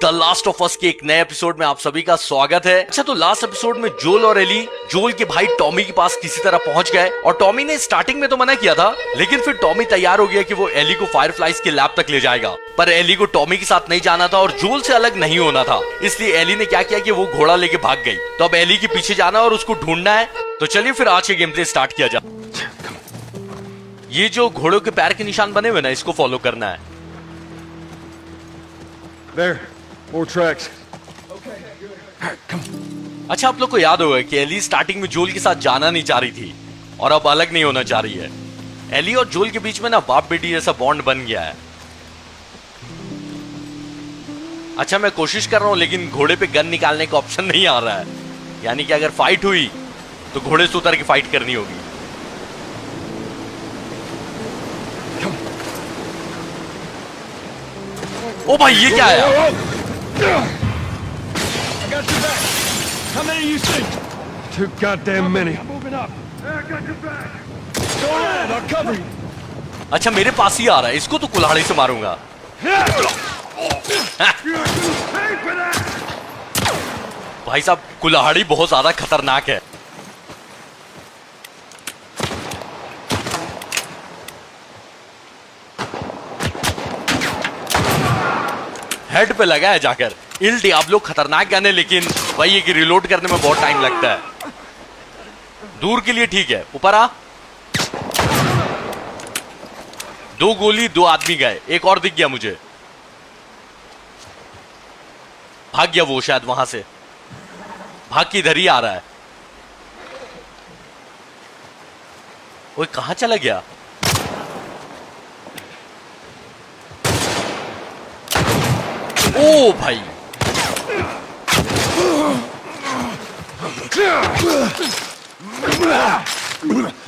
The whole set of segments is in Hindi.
द लास्ट ऑफ अस के एक नए एपिसोड में आप सभी का स्वागत है। अच्छा, तो लास्ट एपिसोड में जोल और एली जोल के भाई टॉमी के पास किसी तरह पहुंच गए और टॉमी ने स्टार्टिंग में तो मना किया था, लेकिन फिर टॉमी तैयार हो गया कि वो एली को फायरफ्लाइज के लैब तक ले जाएगा। पर एली को टॉमी के साथ नहीं जाना था और जोल से अलग नहीं होना था, इसलिए एली ने क्या किया कि वो घोड़ा लेके भाग गई। तो अब एली के पीछे जाना और उसको ढूंढना है। तो चलिए फिर आज के गेम प्ले स्टार्ट किया जाए। ये जो घोड़ों के पैर के निशान बने हुए ना, इसको फॉलो करना है। There, more tracks. अच्छा, आप लोग को याद होगा कि एली स्टार्टिंग में जोल के साथ जाना नहीं चाह रही थी और अब अलग नहीं होना चाह रही है। एली और जोल के बीच में ना बाप बेटी जैसा बॉन्ड बन गया है। अच्छा, मैं कोशिश कर रहा हूं लेकिन घोड़े पे गन निकालने का ऑप्शन नहीं आ रहा है, यानी कि अगर फाइट हुई तो घोड़े से उतर के फाइट करनी होगी। ओ भाई, ये क्या है? How many you see? Too goddamn many. Moving up. Go ahead, I'll cover you. अच्छा, मेरे पास ही आ रहा है, इसको तो कुल्हाड़ी से मारूंगा। भाई साहब, कुल्हाड़ी बहुत ज्यादा खतरनाक है। हेड पे लगा है जाकर। इल डियाब्लो खतरनाक गन है, लेकिन वही है कि रिलोड करने में बहुत टाइम लगता है। दूर के लिए ठीक है, ऊपर आ। 2 गोली 2 आदमी गए, एक और दिख गया मुझे। भाग गया वो शायद वहां से, भाग के इधर ही आ रहा है। वो कहां चला गया? ओ भाई,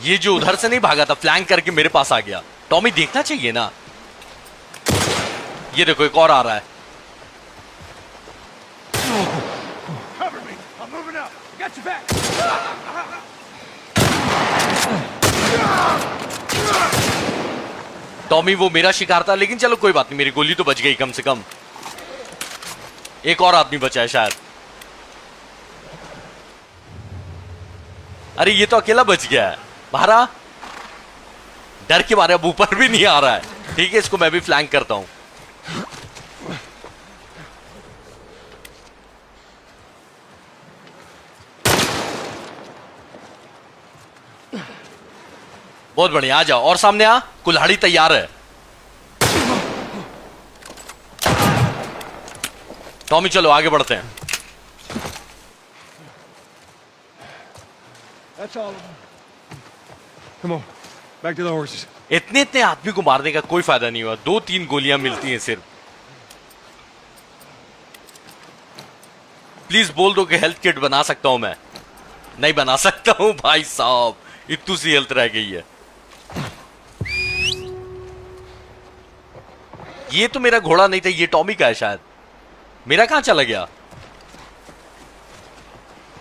ये जो उधर से नहीं भागा था, फ्लैंक करके मेरे पास आ गया। टॉमी देखना चाहिए ना। ये देखो, एक और आ रहा है। टॉमी वो मेरा शिकार था, लेकिन चलो कोई बात नहीं, मेरी गोली तो बच गई कम से कम। एक और आदमी बचा है शायद। अरे ये तो अकेला बच गया है। भारा डर के मारे अब ऊपर भी नहीं आ रहा है। ठीक है, इसको मैं भी फ्लैंक करता हूं। बहुत बढ़िया, आ जाओ और सामने आ। कुल्हाड़ी तैयार है। टॉमी चलो आगे बढ़ते हैं। Come on, back to the horses. इतने आदमी को मारने का कोई फायदा नहीं हुआ। 2-3 गोलियां मिलती हैं सिर्फ। प्लीज बोल दो कि हेल्थ किट बना सकता हूं मैं। नहीं बना सकता हूं भाई साहब, इतनी सी हेल्थ रह गई है। ये तो मेरा घोड़ा नहीं था, ये टॉमी का है शायद। मेरा कहां चला गया?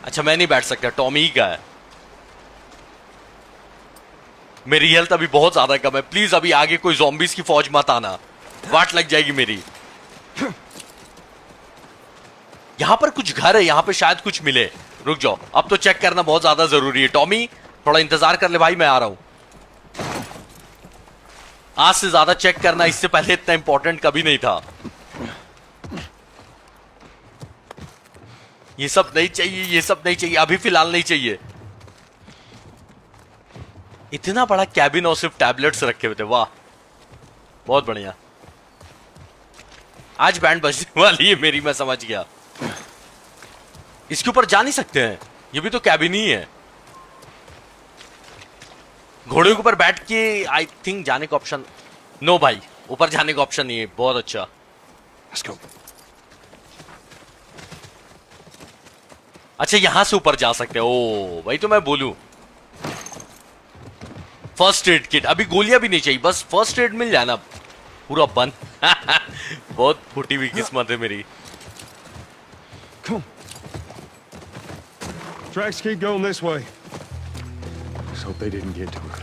अच्छा, मैं नहीं बैठ सकता, टॉमी ही का है। मेरी हेल्थ अभी बहुत ज्यादा कम है। प्लीज अभी आगे कोई ज़ॉम्बीज़ की फौज मत आना, वाट लग जाएगी मेरी। यहां पर कुछ घर है, यहां पे शायद कुछ मिले। रुक जाओ, अब तो चेक करना बहुत ज्यादा जरूरी है। टॉमी थोड़ा इंतजार कर ले भाई, मैं आ रहा हूं। आज से ज्यादा चेक करना, इससे पहले इतना इंपॉर्टेंट कभी नहीं था। ये सब नहीं चाहिए, ये सब नहीं चाहिए, अभी फिलहाल नहीं चाहिए। इतना बड़ा कैबिन और सिर्फ टैबलेट्स रखे हुए थे, वाह बहुत बढ़िया। आज बैंड बजने वाली है मेरी, मैं समझ गया। इसके ऊपर जा नहीं सकते हैं, ये भी तो कैबिन ही है। घोड़े के ऊपर बैठ के आई थिंक जाने का ऑप्शन, नो भाई ऊपर जाने का ऑप्शन नहीं है। बहुत अच्छा, Let's go. अच्छा यहां से ऊपर जा सकते हैं। ओ भाई, तो मैं बोलूं फर्स्ट एड किट, अभी गोलियां भी नहीं चाहिए, बस फर्स्ट एड मिल जाना पूरा बंद। बहुत फूटी हुई किस्मत है मेरी। Come on. Tracks keep going this way. Let's hope they didn't get to it.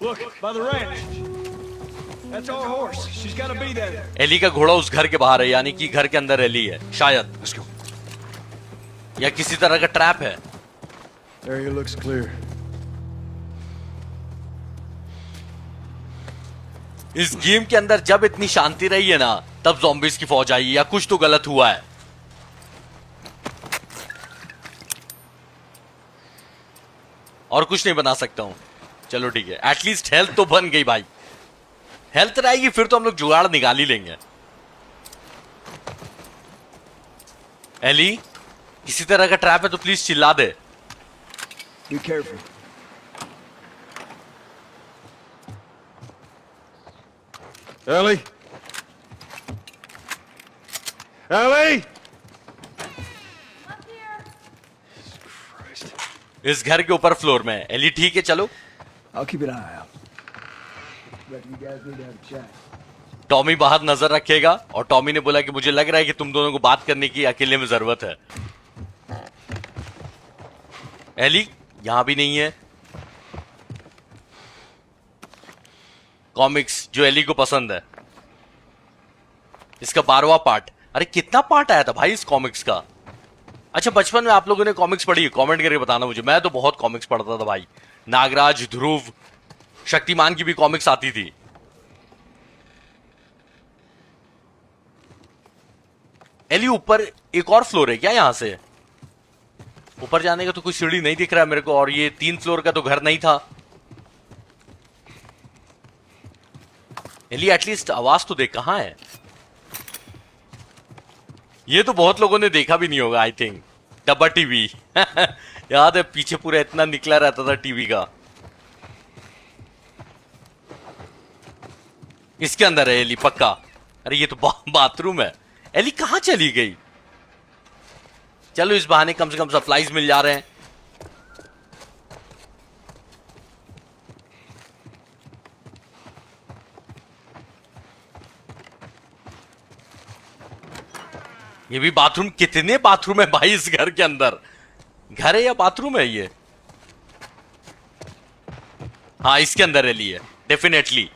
Look, by the ranch. That's our horse. She's got to be there. Ellie का घोड़ा उस घर के बाहर है, यानी कि घर के अंदर एली है शायद, Let's go. या किसी तरह का ट्रैप है। Area looks clear. इस गेम के अंदर जब इतनी शांति रही है ना, तब ज़ॉम्बीज की फौज आई, या कुछ तो गलत हुआ है। और कुछ नहीं बना सकता हूं। चलो ठीक है, एटलीस्ट हेल्थ तो बन गई भाई। हेल्थ रहेगी फिर तो हम लोग जुगाड़ निकाल ही लेंगे। एली, किसी तरह का ट्रैप है तो प्लीज चिल्ला दे। Be careful. Ellie? Ellie? Christ. इस घर के ऊपर फ्लोर में है। एली ठीक है, चलो। I'll keep an eye out. Reckon you guys need to have a chat. Tommy बाहर नजर रखेगा, और टॉमी ने बोला कि मुझे लग रहा है कि तुम दोनों को बात करने की अकेले में जरूरत है। एली यहां भी नहीं है। कॉमिक्स जो एली को पसंद है, इसका 12वां पार्ट। अरे कितना पार्ट आया था भाई इस कॉमिक्स का? अच्छा, बचपन में आप लोगों ने कॉमिक्स पढ़ी? कमेंट करके बताना मुझे। मैं तो बहुत कॉमिक्स पढ़ता था भाई। नागराज, ध्रुव, शक्तिमान की भी कॉमिक्स आती थी। एली ऊपर एक और फ्लोर है क्या? यहां से ऊपर जाने का तो कोई सीढ़ी नहीं दिख रहा है मेरे को, और ये 3 फ्लोर का तो घर नहीं था। एली एटलीस्ट आवाज तो देख, कहां है? ये तो बहुत लोगों ने देखा भी नहीं होगा आई थिंक। डब्बा टीवी याद है, पीछे पूरा इतना निकला रहता था टीवी का। इसके अंदर है एली पक्का। अरे ये तो बाथरूम है। एली कहां चली गई? चलो इस बहाने कम से कम सप्लाईज मिल जा रहे हैं। ये भी बाथरूम। कितने बाथरूम है भाई इस घर के अंदर? घर है या बाथरूम है ये? हाँ, इसके अंदर एली है definitely.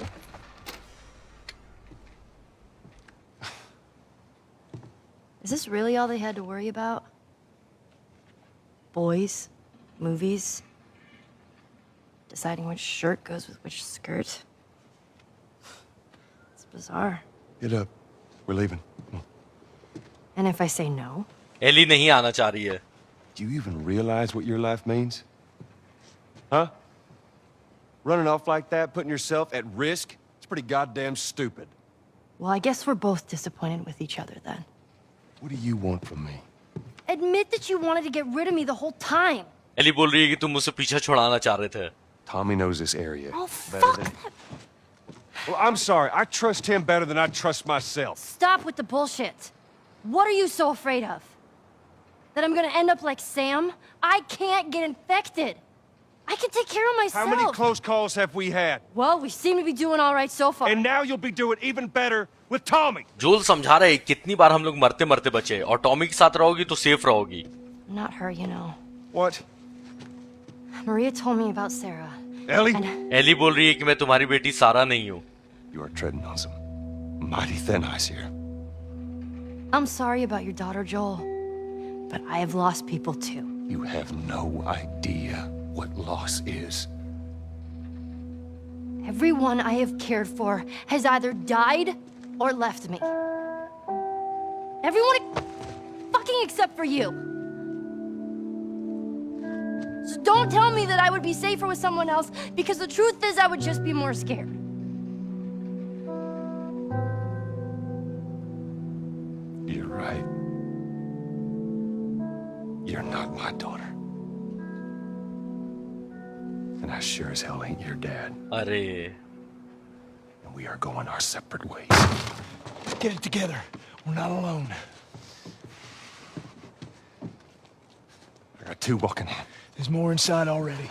Is this really all they had to worry about? Boys, movies, deciding which shirt goes with which skirt. It's bizarre. Get up. We're leaving. Come on. And if I say no? Ellie नहीं आना चाह रही है। Do you even realize what your life means? Huh? Running off like that, putting yourself at risk? It's pretty goddamn stupid. Well, I guess we're both disappointed with each other then. What do you want from me? Admit that you wanted to get rid of me the whole time. Ellie बोल रही है कि तुम मुझसे पीछा छुड़ाना चाह रहे थे। Tommy knows this area. Oh, better fuck than... that. Well, I'm sorry. I trust him better than I trust myself. Stop with the bullshit. What are you so afraid of? That I'm gonna end up like Sam? I can't get infected. I can take care of myself. How many close calls have we had? Well, we seem to be doing all right so far. And now you'll be doing even better with Tommy. जोल समझा रहे कितनी बार हम लोग मरते मरते बचे, और टॉमी के साथ रहोगी तो सेफ रहोगी। Not her, you know. What? Maria told me about Sarah. Ellie? And Ellie बोल रही है कि मैं तुम्हारी बेटी सारा नहीं हूं। You are treading on some mighty thin ice here. I'm sorry about your daughter, Joel. But I have lost people too. You have no idea what loss is. Everyone I have cared for has either died or left me. Everyone fucking except for you. So don't tell me that I would be safer with someone else, because the truth is I would just be more scared. You're right. You're not my daughter. And I sure as hell ain't your dad. अरे And we are going our separate ways. Let's get it together. We're not alone. I got 2 walking in. There's more inside already.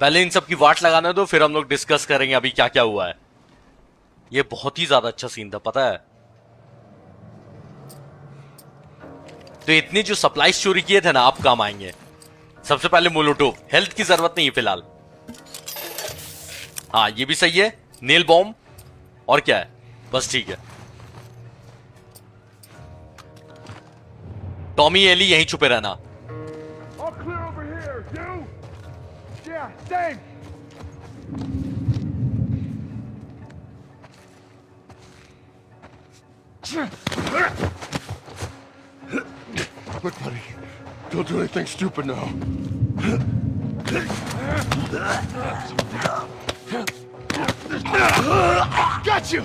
पहले इन सब की वाट लगाने दो, फिर हम लोग डिस्कस करेंगे अभी क्या क्या हुआ है। ये बहुत ही ज्यादा अच्छा सीन था, पता है? तो इतनी जो सप्लाईज चोरी किए थे ना, आप काम आएंगे। सबसे पहले मोलोटोव। हेल्थ की जरूरत नहीं है फिलहाल। हाँ, ये भी सही है। नेल बॉम्ब, और क्या है, बस ठीक है। टॉमी एली यहीं छुपे रहना। All clear over here. You? Yeah, same. Look, buddy, don't do anything stupid now. Got you!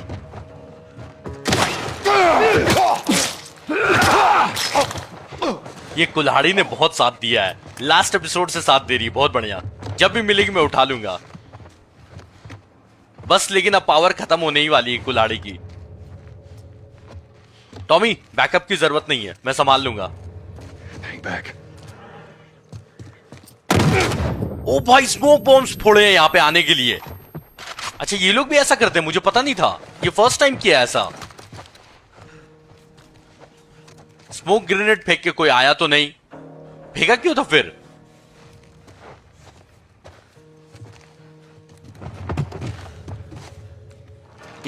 ये कुल्हाड़ी ने बहुत साथ दिया है, लास्ट एपिसोड से साथ दे रही है, बहुत बढ़िया। जब भी मिलेगी मैं उठा लूंगा बस, लेकिन अब पावर खत्म होने ही वाली है कुल्हाड़ी की। टॉमी, बैकअप की जरूरत नहीं है, मैं संभाल लूंगा। Hang back. ओ भाई, स्मोक बॉम्ब्स फोड़े हैं यहाँ पे आने के लिए। अच्छा, ये लोग भी ऐसा करते हैं, मुझे पता नहीं था, ये फर्स्ट टाइम किया ऐसा। स्मोक ग्रेनेड फेंक के कोई आया तो नहीं, फेंका क्यों था फिर?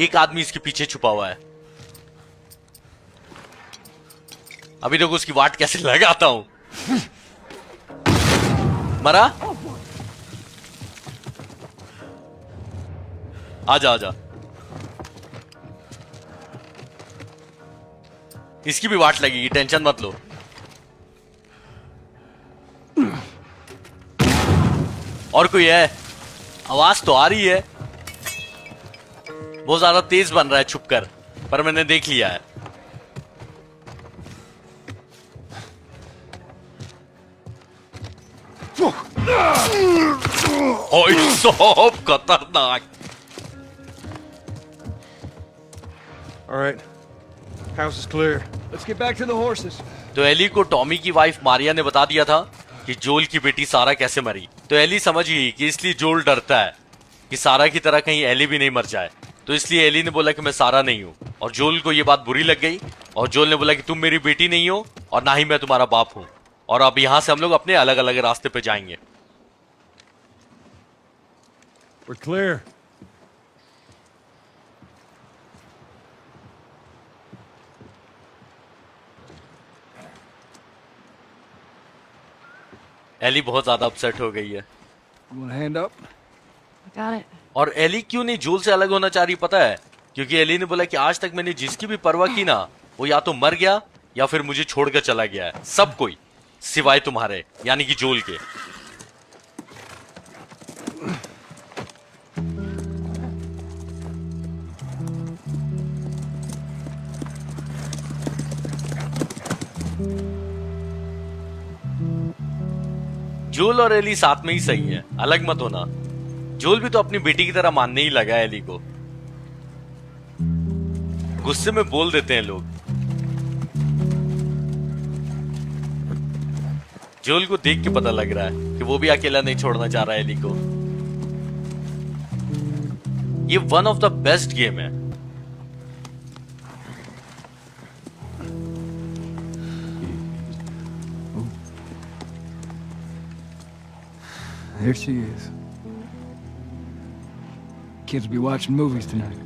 एक आदमी इसके पीछे छुपा हुआ है, अभी तक उसकी वाट कैसे लगाता हूं। मरा, आजा आजा, इसकी भी वाट लगेगी, टेंशन मत लो। और कोई है? आवाज तो आ रही है, बहुत ज्यादा तेज बन रहा है छुपकर, पर मैंने देख लिया है। ओए सब खतरनाक। All right. House is clear. Let's get back to the horses. तो एली को टॉमी की वाइफ मारिया ने बता दिया था कि जोल की बेटी सारा कैसे मरी, तो एली समझ गई कि इसलिए जोल डरता है कि सारा की तरह कहीं एली भी नहीं मर जाए। तो इसलिए एली ने बोला कि मैं सारा नहीं हूं, और जोल को ये बात बुरी लग गई, और जोल ने बोला कि तुम मेरी बेटी नहीं हो और ना ही मैं तुम्हारा बाप हूं, और अब यहां से हम लोग अपने अलग अलग रास्ते पे जाएंगे। We're clear. एली बहुत ज्यादा अपसेट हो गई है। You want a hand up? I got it. और एली क्यों नहीं जोल से अलग होना चाह रही पता है? क्योंकि एली ने बोला कि आज तक मैंने जिसकी भी परवाह की ना, वो या तो मर गया या फिर मुझे छोड़कर चला गया है, सब कोई सिवाय तुम्हारे, यानी कि जोल के। जोल और एली साथ में ही सही है, अलग मत होना। जोल भी तो अपनी बेटी की तरह मानने ही लगा एली को, गुस्से में बोल देते हैं लोग। जोल को देख के पता लग रहा है कि वो भी अकेला नहीं छोड़ना चाह रहा है एली को। ये one of the best game है। There she is. Kids will be watching movies tonight.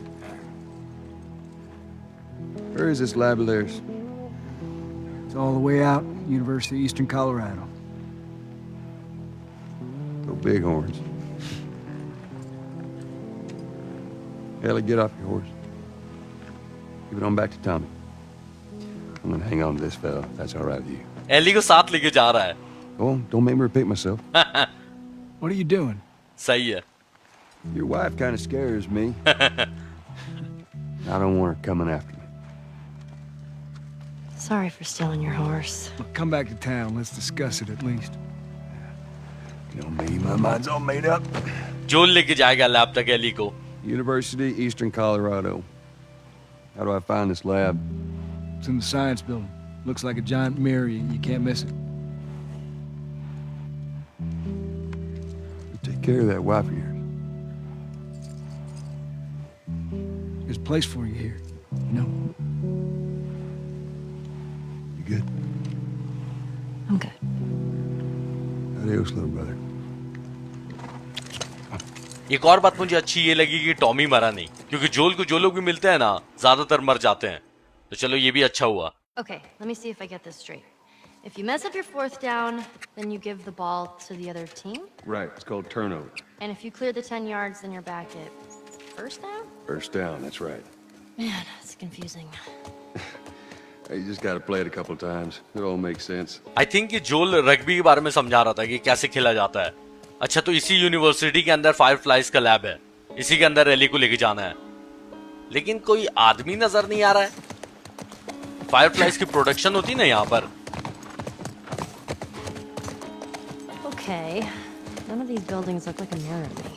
Where is this lab of theirs? It's all the way out, University of Eastern Colorado. Go Bighorns. Ellie, get off your horse. Give it on back to Tommy. I'm gonna hang on to this fella, if that's all right with you. Ellie को साथ लेके जा रहा है। Oh, don't make me repeat myself. What are you doing? सही है। Your wife kind of scares me. I don't want her coming after me. Sorry for stealing your horse. Look, come back to town. Let's discuss it at least. You know me, my mind's all made up. जोल लेके जाएगा लैब तक एली को। University, Eastern Colorado. How do I find this lab? It's in the science building. Looks like a giant mirror. You can't miss it. Take care of that wife of yours. There's a place for you here. You know? You good? I'm good. Adios, little brother. एक और बात मुझे अच्छी ये लगी कि टॉमी मरा नहीं, क्योंकि जोल को जो लोग भी मिलते हैं ना ज्यादातर मर जाते हैं। तो चलो ये भी अच्छा हुआ। Okay, let me see if I get this straight. If you mess up your fourth down, then you give the ball to the other team. Right, it's called turnover. And if you clear the 10 yards, then you're back at first down? First down, that's right. Man, it's confusing. Hey, you just gotta play it a couple times. It all makes sense. I think ये जोल रग्बी के बारे में समझा रहा था कि कैसे खेला जाता है। अच्छा, तो इसी यूनिवर्सिटी के अंदर फायरफ्लाइज का लैब है, इसी के अंदर एली को लेके जाना है, लेकिन कोई आदमी नजर नहीं आ रहा है। फायरफ्लाइज की प्रोडक्शन होती ना यहाँ पर। Okay, none of these buildings look like a mirror to me.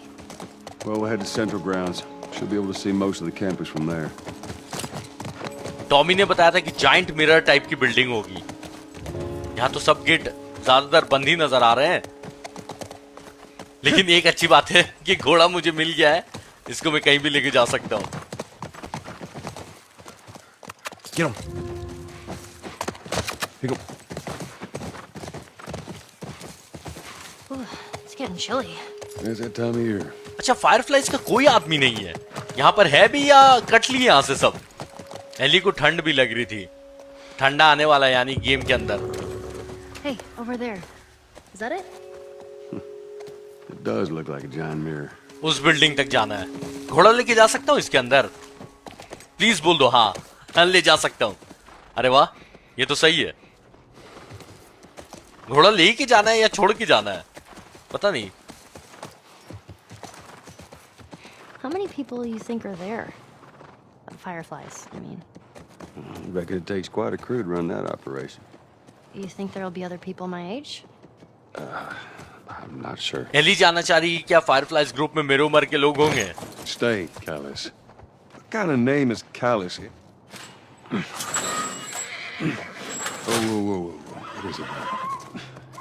Well, we'll head to Central Grounds. Should be able to see most of the campus from there. Tommy ने बताया था कि जाइंट मिरर टाइप की बिल्डिंग होगी। यहाँ तो सब गेट ज्यादातर बंद ही नजर आ रहे हैं, लेकिन एक अच्छी बात है कि घोड़ा मुझे मिल गया है, इसको मैं कहीं भी लेके जा सकता हूँ। Get him. Here you go. Ooh, it's getting chilly. There's that time of year. अच्छा, फायरफ्लाइज का कोई आदमी नहीं है यहाँ पर, है भी या कट लिए यहाँ से सब? एली को ठंड भी लग रही थी, ठंडा आने वाला है यानी गेम के अंदर। Hey, over there. Is that it? It does look like a giant mirror. उस बिल्डिंग तक जाना है। घोड़ा लेके जा सकता हूँ इसके अंदर? प्लीज बोल दो हाँ, हाँ ले जा सकता हूँ। अरे वाह, ये तो सही है। घोड़ा लेके जाना है या छोड़ के जाना है, पता नहीं। How many people you think are there? Fireflies, I mean. I reckon it takes quite a crew to run that operation. You think there'll be other people my age? I'm not sure. Ellie जानना चाह रही है क्या फायरफ्लाइज ग्रुप में मेरे उम्र के लोग होंगे? Stay, Callus. What kind of name is Callus? Whoa. What is it?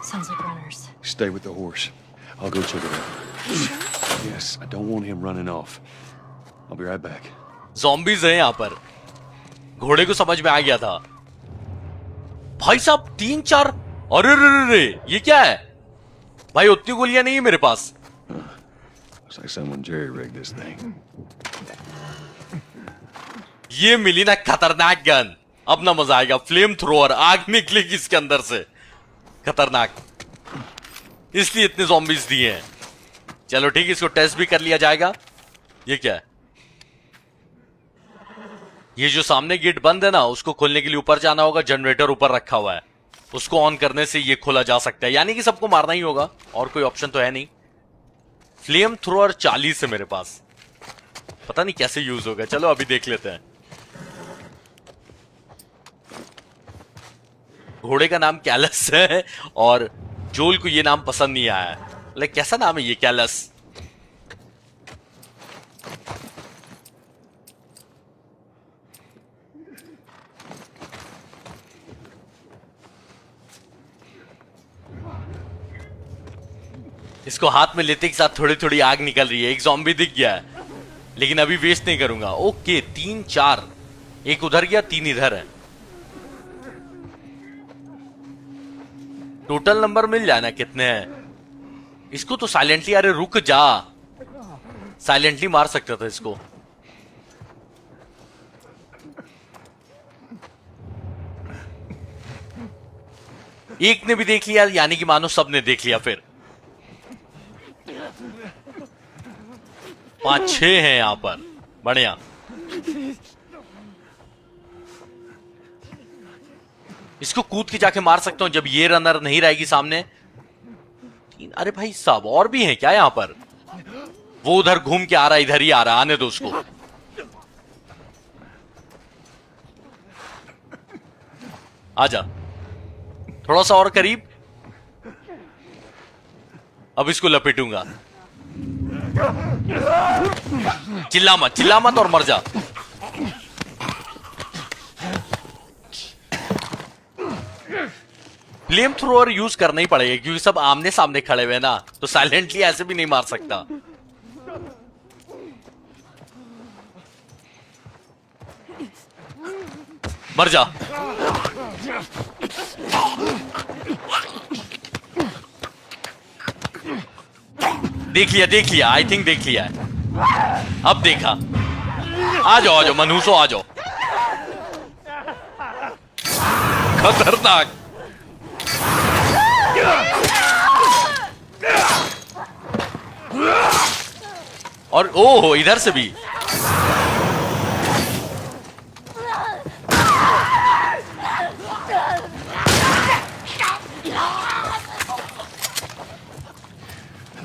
Sounds like runners. Stay with the horse. I'll go check it out. Yes, I don't want him running off. I'll be right back. Zombies हैं यहाँ पर। घोड़े को समझ में आ गया था। भाई साहब 3-4, अरे रे, ये क्या है भाई? उतनी गोलियां नहीं है मेरे पास। Looks like someone jerry-rigged this thing. ये मिली ना खतरनाक गन, अब ना मजा आएगा। फ्लेम थ्रोअर, आग निकलेगी इसके अंदर से, खतरनाक। इसलिए इतने ज़ॉम्बीज़ दिए हैं। चलो ठीक है, इसको टेस्ट भी कर लिया जाएगा। ये क्या है? ये जो सामने गेट बंद है ना, उसको खोलने के लिए ऊपर जाना होगा। जनरेटर ऊपर रखा हुआ है, उसको ऑन करने से ये खोला जा सकता है, यानी कि सबको मारना ही होगा, और कोई ऑप्शन तो है नहीं। फ्लेम थ्रोअर 40 है मेरे पास, पता नहीं कैसे यूज होगा। चलो अभी देख लेते हैं। घोड़े का नाम कैलस है और जोल को ये नाम पसंद नहीं आया है। लाइक कैसा नाम है ये, कैलस? इसको हाथ में लेते के साथ थोड़ी थोड़ी आग निकल रही है। एक ज़ॉम्बी दिख गया है, लेकिन अभी वेस्ट नहीं करूंगा। ओके, 3-4, एक उधर गया, 3 इधर है। टोटल नंबर मिल जाए ना कितने हैं। इसको तो साइलेंटली, अरे रुक जा, साइलेंटली मार सकता था इसको। एक ने भी देख लिया, यानी कि मानो सबने देख लिया। फिर 5-6 हैं यहां पर, बढ़िया। इसको कूद के जाके मार सकता हूं जब ये रनर नहीं रहेगी सामने। अरे भाई साहब, और भी हैं क्या यहां पर? वो उधर घूम के आ रहा है, इधर ही आ रहा है, आने दो उसको। आजा, थोड़ा सा और करीब। अब इसको लपेटूंगा। चिल्ला मत और मर जा। फ्लेम थ्रोअर यूज करना ही पड़ेगा, क्योंकि सब आमने सामने खड़े हुए ना, तो साइलेंटली ऐसे भी नहीं मार सकता। मर जा। देख लिया आई थिंक देख लिया है। अब देखा। आ जाओ मनहूसो आ जाओ। खतरनाक। और ओह इधर से भी।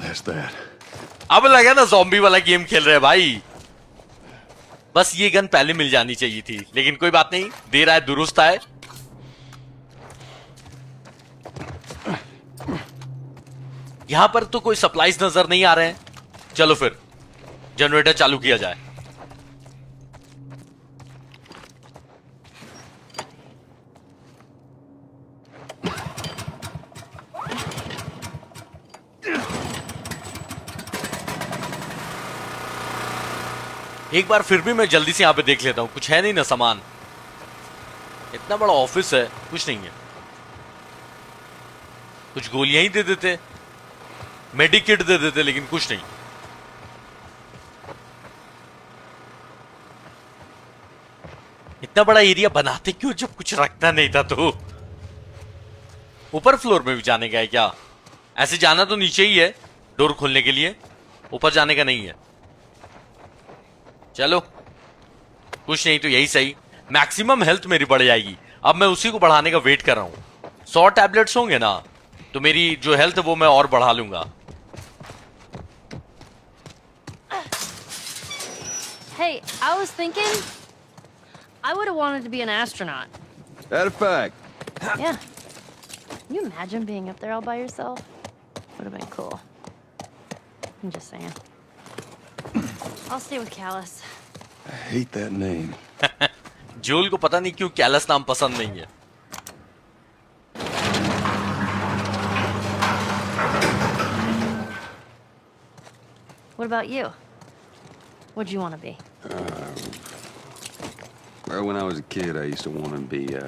That's that. अब लगा ना ज़ॉम्बी वाला गेम खेल रहे हैं भाई। बस ये गन पहले मिल जानी चाहिए थी, लेकिन कोई बात नहीं, देर आए दुरुस्त आए। यहां पर तो कोई सप्लाईज नजर नहीं आ रहे हैं। चलो फिर जनरेटर चालू किया जाए। एक बार फिर भी मैं जल्दी से यहां पे देख लेता हूं, कुछ है नहीं ना सामान। इतना बड़ा ऑफिस है, कुछ नहीं है। कुछ गोलियां ही दे देते, मेडिकेट दे देते, लेकिन कुछ नहीं। इतना बड़ा एरिया बनाते क्यों जब कुछ रखना नहीं था तो। ऊपर फ्लोर में भी जाने का है क्या? ऐसे जाना तो नीचे ही है डोर खोलने के लिए, ऊपर जाने का नहीं है। चलो कुछ नहीं तो यही सही। मैक्सिमम हेल्थ मेरी बढ़ जाएगी। अब मैं उसी को बढ़ाने का वेट कर रहा हूं। 100 टैबलेट्स होंगे ना तो मेरी जो हेल्थ है वो मैं और बढ़ा लूंगा। Hey, I was thinking I would have wanted to be an astronaut. That a fact? Yeah. Can you imagine being up there all by yourself? Would have been cool. I'm just saying. I'll stay with Callus. I hate that name. जोल को पता नहीं क्यों कैलस नाम पसंद नहीं है। What about you? What'd you want to be? Well, when I was a kid, I used to want to be a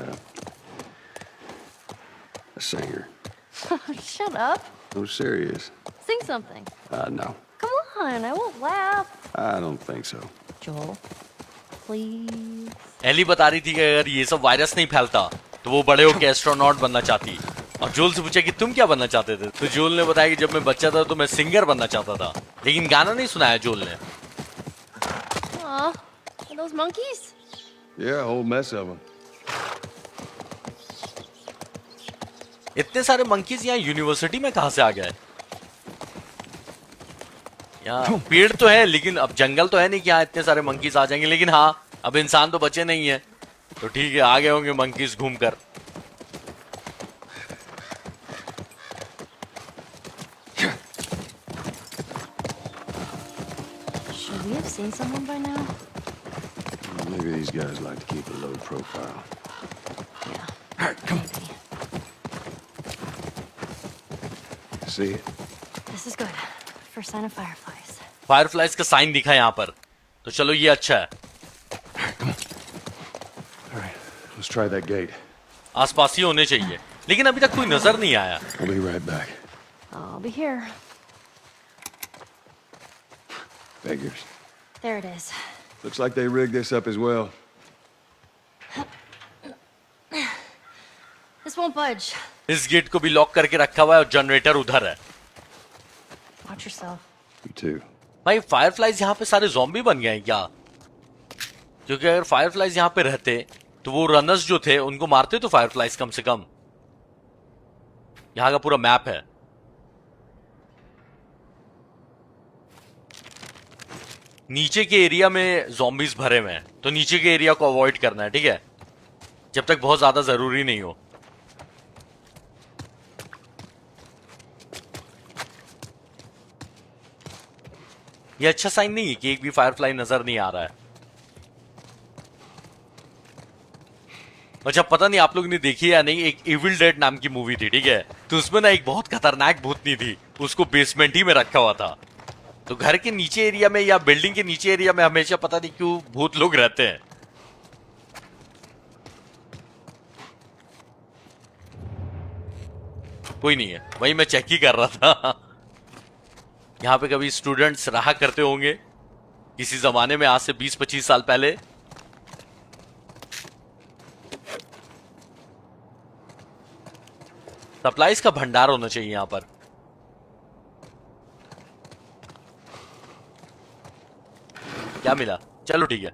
singer. Shut up. No, serious. Sing something. No, Come on, I won't laugh. I don't think so. Joel, please. Ellie बता रही थी कि अगर ये सब वायरस नहीं फैलता तो वो बड़े होकर एस्ट्रोनॉट बनना चाहती। और जोल से पूछा कि तुम क्या बनना चाहते थे, तो जोल ने बताया कि जब मैं बच्चा था तो मैं सिंगर बनना चाहता था, लेकिन गाना नहीं सुनाया जोल ने। Aw, are those monkeys? Yeah, a whole mess of them. इतने सारे मंकीज यहाँ यूनिवर्सिटी में कहां से आ गए? यहाँ पेड़ तो है लेकिन अब जंगल तो है नहीं कि यहाँ इतने सारे मंकीज आ जाएंगे। लेकिन हाँ, अब इंसान तो बचे नहीं है, तो ठीक है आ गए होंगे मंकीज घूमकर। Should we have seen someone by now? Maybe these guys like to keep a low profile. Yeah. All right, come Maybe. See it? This is good. First sign of fireflies. Fireflies का साइन दिखा यहाँ पर, तो चलो ये अच्छा है। All right, let's try that gate. आसपास ही होने चाहिए, लेकिन अभी तक कोई नजर नहीं आया। I'll be right back. I'll be here. Figures. There it is. Looks like they rigged this up as well. This won't budge. इस गेट को भी लॉक करके रखा हुआ है और जनरेटर उधर है। Watch yourself. You too. भाई फायरफ्लाइज यहाँ पे सारे ज़ॉम्बी बन गए हैं क्या? क्योंकि अगर फायरफ्लाइज यहाँ पे रहते तो वो रनर्स जो थे उनको मारते तो फायरफ्लाइज कम से कम। यहाँ का पूरा मैप है। नीचे के एरिया में ज़ॉम्बीज भरे हुए हैं, तो नीचे के एरिया को अवॉइड करना है, ठीक है, जब तक बहुत ज्यादा जरूरी नहीं हो। ये अच्छा साइन नहीं है कि एक भी फायरफ्लाई नजर नहीं आ रहा है। अच्छा पता नहीं आप लोग ने देखी या नहीं, एक इविल डेड नाम की मूवी थी, ठीक है, तो उसमें ना एक बहुत खतरनाक भूतनी थी, उसको बेसमेंट ही में रखा हुआ था। तो घर के नीचे एरिया में या बिल्डिंग के नीचे एरिया में हमेशा पता नहीं क्यों भूत लोग रहते हैं। कोई नहीं है, वही मैं चेक ही कर रहा था। यहाँ पे कभी स्टूडेंट्स रहा करते होंगे किसी जमाने में, आज से 20-25 साल पहले। सप्लाईज का भंडार होना चाहिए यहां पर। क्या मिला? चलो ठीक है।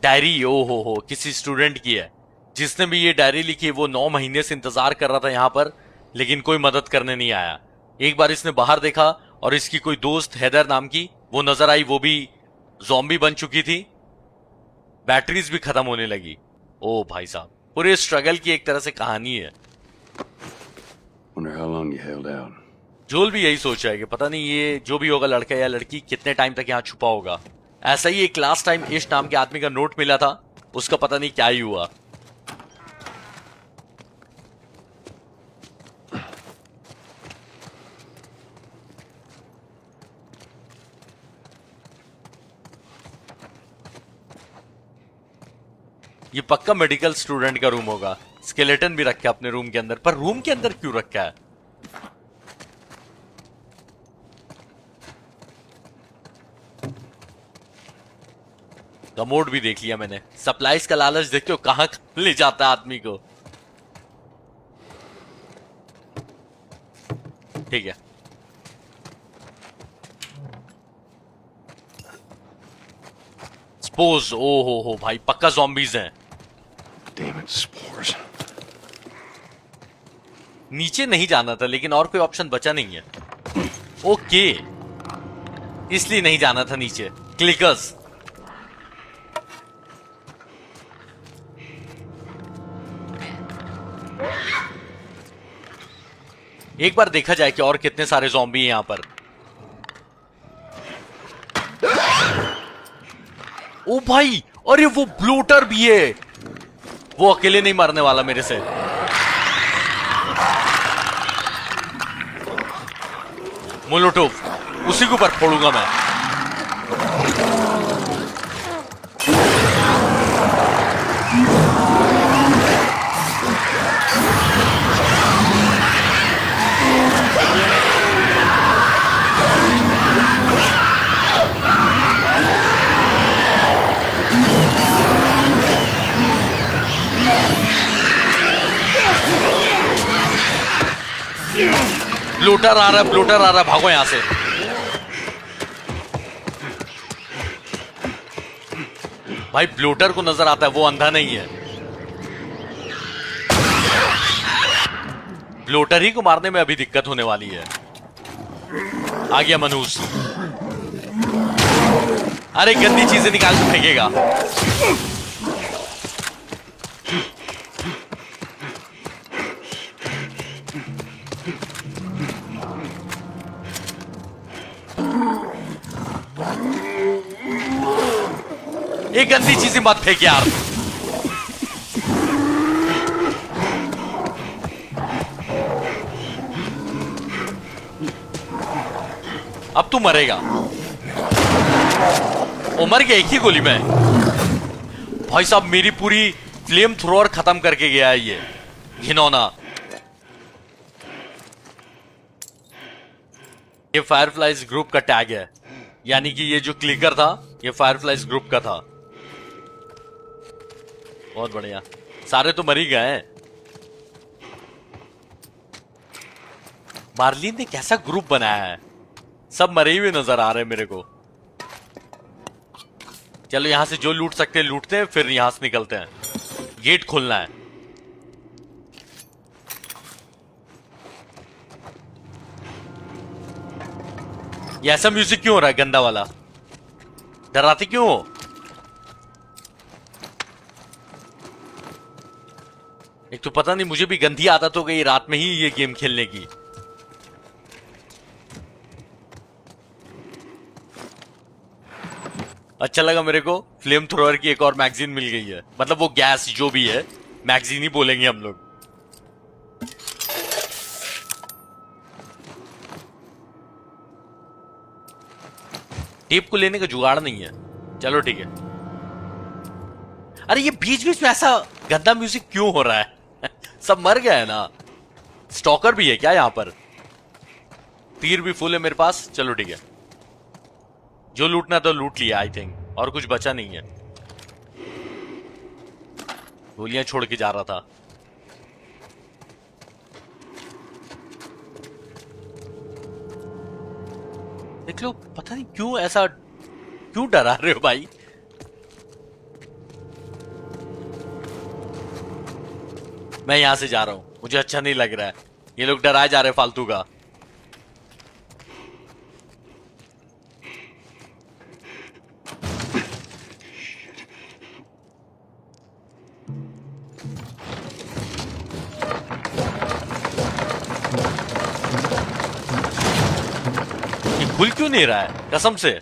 डायरी, ओ हो, किसी स्टूडेंट की है। जिसने भी ये डायरी लिखी वो 9 महीने से इंतजार कर रहा था यहां पर, लेकिन कोई मदद करने नहीं आया। एक बार इसने बाहर देखा और इसकी कोई दोस्त हैदर नाम की वो नजर आई, वो भी ज़ॉम्बी बन चुकी थी, बैटरीज भी खत्म होने लगी। ओ भाई साहब, पूरे स्ट्रगल की एक तरह से कहानी है। Wonder how long you held out. जोल भी यही सोच रहा है कि पता नहीं ये जो भी होगा लड़का या लड़की कितने टाइम तक यहाँ छुपा होगा। ऐसा ही एक लास्ट टाइम इश नाम के आदमी का नोट मिला था, उसका पता नहीं क्या ही हुआ। ये पक्का मेडिकल स्टूडेंट का रूम होगा। स्केलेटन भी रखा है अपने रूम के अंदर, पर रूम के अंदर क्यों रखा है? कमोड भी देख लिया मैंने। सप्लाईज का लालच देखते हो कहां ले जाता है आदमी को। ठीक है, स्पोर्स। ओ हो भाई, पक्का ज़ॉम्बीज हैं। Damn it, spores. नीचे नहीं जाना था, लेकिन और कोई ऑप्शन बचा नहीं है। ओके, इसलिए नहीं जाना था नीचे। क्लिकर्स। एक बार देखा जाए कि और कितने सारे ज़ॉम्बी हैं यहां पर। ओ भाई, अरे वो ब्लोटर भी है। वो अकेले नहीं मरने वाला मेरे से। मोलोटोव, उसी के ऊपर फोड़ूंगा मैं। ब्लोटर आ रहा है, ब्लोटर आ रहा है, भागो यहां से। भाई ब्लोटर को नजर आता है, वो अंधा नहीं है। ब्लोटर ही को मारने में अभी दिक्कत होने वाली है। आ गया मनूस। अरे गंदी चीजें निकाल के फेंकेगा। ये गंदी चीजें मत फेंक यार। अब तू मरेगा। वो मर गया एक ही गोली में। भाई साहब, मेरी पूरी फ्लेम थ्रोअर खत्म करके गया है ये घिनौना। ये फायरफ्लाइज ग्रुप का टैग है, यानी कि ये जो क्लिकर था ये फायरफ्लाइज ग्रुप का था। बहुत बढ़िया, सारे तो मर ही गए हैं। मार्लिन ने कैसा ग्रुप बनाया है, सब मरे हुए नजर आ रहे हैं मेरे को। चलो यहां से जो लूट सकते हैं लूटते हैं, फिर यहां से निकलते हैं। गेट खोलना है। ये ऐसा म्यूजिक क्यों हो रहा है गंदा वाला? डराते क्यों हो? एक तो पता नहीं, मुझे भी गंदी आदत हो गई रात में ही ये गेम खेलने की। अच्छा लगा मेरे को, फ्लेम थ्रोअर की एक और मैगजीन मिल गई है। मतलब वो गैस जो भी है, मैगजीन ही बोलेंगे हम लोग। टेप को लेने का जुगाड़ नहीं है। चलो ठीक है। अरे ये बीच बीच में ऐसा गंदा म्यूजिक क्यों हो रहा है? सब मर गया है ना? स्टॉकर भी है क्या यहां पर? तीर भी फुल है मेरे पास। चलो ठीक है, जो लूटना तो लूट लिया आई थिंक, और कुछ बचा नहीं है। गोलियां छोड़ के जा रहा था। देख लो, पता नहीं क्यों ऐसा, क्यों डरा रहे हो भाई। मैं यहां से जा रहा हूं, मुझे अच्छा नहीं लग रहा है। ये लोग डराए जा रहे फालतू का। ये खुल क्यों नहीं रहा है कसम से।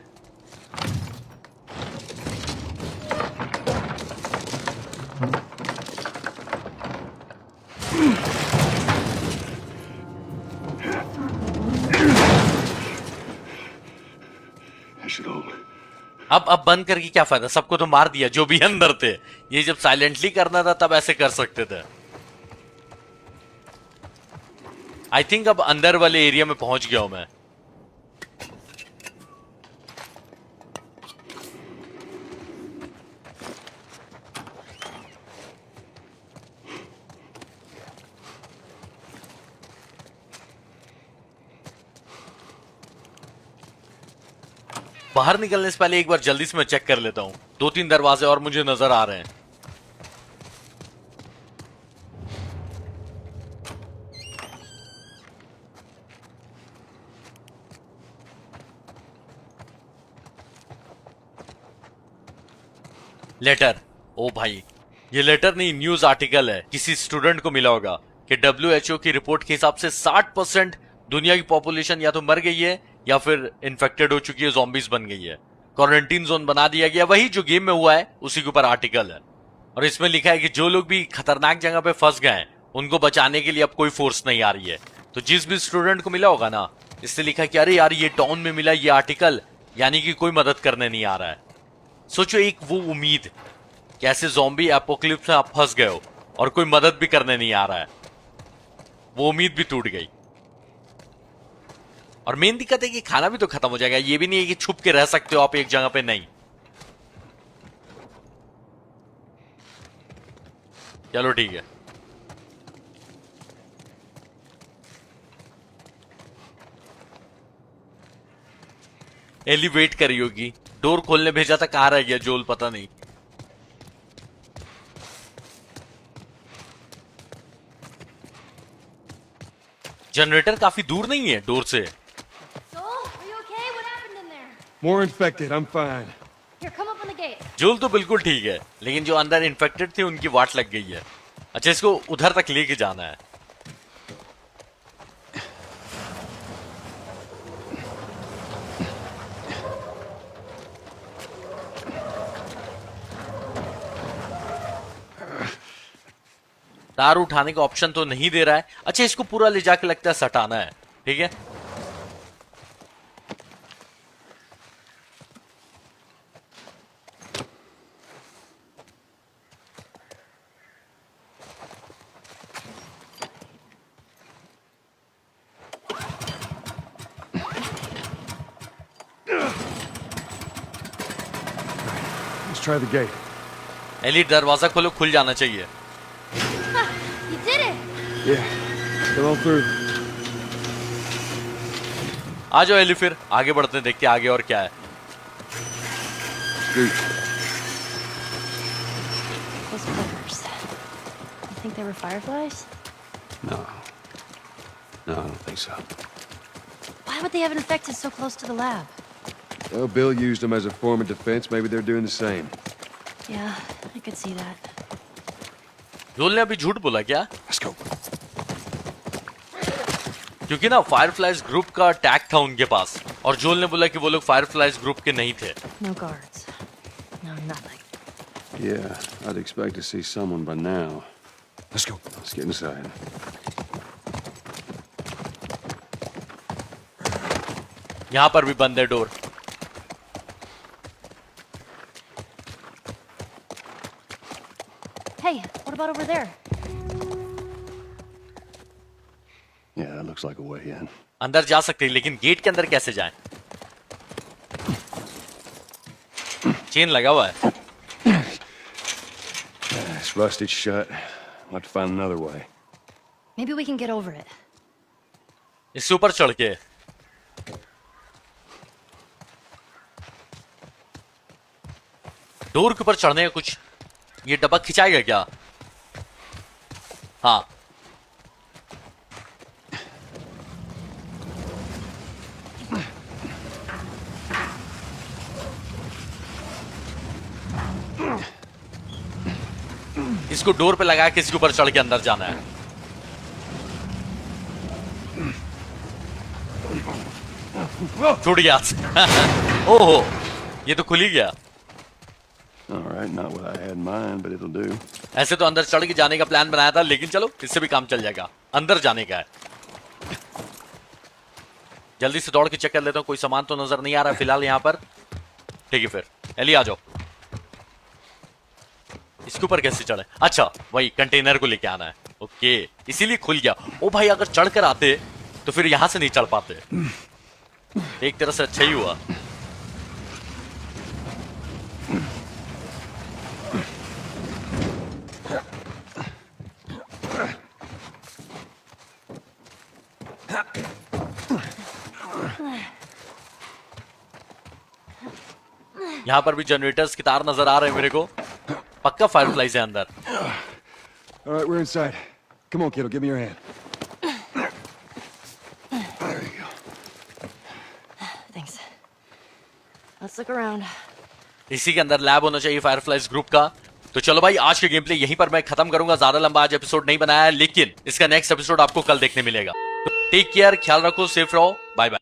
अब बंद करके क्या फायदा, सबको तो मार दिया जो भी अंदर थे। ये जब साइलेंटली करना था तब ऐसे कर सकते थे। आई थिंक अब अंदर वाले एरिया में पहुंच गया हूं मैं। बाहर निकलने से पहले एक बार जल्दी से मैं चेक कर लेता हूं। 2-3 दरवाजे और मुझे नजर आ रहे हैं। लेटर, ओ भाई, ये लेटर नहीं, न्यूज आर्टिकल है। किसी स्टूडेंट को मिला होगा कि WHO की रिपोर्ट के हिसाब से 60% दुनिया की पॉपुलेशन या तो मर गई है या फिर इन्फेक्टेड हो चुकी है, ज़ॉम्बीज बन गई है। क्वारंटीन जोन बना दिया गया, वही जो गेम में हुआ है उसी के ऊपर आर्टिकल है। और इसमें लिखा है कि जो लोग भी खतरनाक जगह पे फंस गए हैं उनको बचाने के लिए अब कोई फोर्स नहीं आ रही है। तो जिस भी स्टूडेंट को मिला होगा ना, इससे लिखा कि अरे यार ये टाउन में मिला ये आर्टिकल, यानी कि कोई मदद करने नहीं आ रहा है। सोचो एक वो उम्मीद कि ऐसे ज़ॉम्बी एपोकलिप्स में आप फंस गए हो और कोई मदद भी करने नहीं आ रहा है, वो उम्मीद भी टूट गई। और मेन दिक्कत है कि खाना भी तो खत्म हो जाएगा। ये भी नहीं है कि छुप के रह सकते हो आप एक जगह पे, नहीं। चलो ठीक है, एली वेट करी होगी। डोर खोलने भेजा था, कहां रह गया जोल पता नहीं। जनरेटर काफी दूर नहीं है डोर से। Joel, are you okay? What happened in there? More infected. I'm fine. Here, come up on the gate. जोल तो बिल्कुल ठीक है, लेकिन जो अंदर इन्फेक्टेड थे उनकी वाट लग गई है। अच्छा, इसको उधर तक लेके जाना है। तार उठाने का ऑप्शन तो नहीं दे रहा है। अच्छा, इसको पूरा ले जाके लगता है सटाना है। ठीक है, Let's try the gate. Eli दरवाजा खोलो, खुल जाना चाहिए। You did it! Yeah. Come on through. आ जाओ एली, फिर आगे बढ़ते हैं, देखते हैं आगे और क्या है। Scoot. Those flickers. You think they were fireflies? No. No, I don't think so. Why would they have infected so close to the lab? Well, Bill used them as a form of defense. Maybe they're doing the same. Yeah, I could see that. जोल ने अभी झूठ बोला क्या? Let's go. क्योंकि ना फायरफ्लाइज ग्रुप का टैग था उनके पास, और जोल ने बोला कि वो लोग फायरफ्लाइज ग्रुप के नहीं थे। No guards. No nothing. Yeah, I'd expect to see someone by now. Let's go. Let's get inside. यहां पर भी बंद है door. Hey, what about over there? Yeah, that looks like a way in. अंदर जा सकते हैं, लेकिन गेट के अंदर कैसे जाएं? चेन लगा हुआ है। It's rusted shut. I'll have to find another way. Maybe we can get over it. इसके ऊपर चढ़ के डोर के ऊपर चढ़ने का कुछ, ये डब्बा खिंचाएगा क्या? हाँ, इसको डोर पे लगा के इसके ऊपर चढ़ के अंदर जाना है। छूट गया। ओहो, ये तो खुल ही गया। All right, not what I had in mind, but it'll do. ऐसे तो अंदर चढ़ के जाने का प्लान बनाया था, लेकिन चलो इससे भी काम चल जाएगा। अंदर जाने का है। जल्दी से दौड़ के चेक कर लेता हूँ, कोई सामान तो नजर नहीं आ रहा फिलहाल यहाँ पर। ठीक है, फिर एली आ जाओ। इसके ऊपर कैसे चढ़े? अच्छा, वही कंटेनर को लेके आना है। ओके, इसीलिए खुल गया। ओ भाई, अगर चढ़ कर आते तो फिर यहां से नहीं चढ़ पाते। एक तरह से अच्छा ही हुआ। यहां पर भी जनरेटर्स की तार नजर आ रहे हैं मेरे को। पक्का फायरफ्लाइज है अंदर। All right, we're inside. Come on, kiddo, give me your hand. There you go. Thanks. Let's look around. इसी के अंदर लैब होना चाहिए फायरफ्लाइज ग्रुप का। तो चलो भाई, आज के गेम प्ले यहीं पर मैं खत्म करूंगा। ज्यादा लंबा आज एपिसोड नहीं बनाया है, लेकिन इसका नेक्स्ट एपिसोड आपको कल देखने मिलेगा। तो टेक केयर, ख्याल रखो, सेफ रहो, बाय बाय।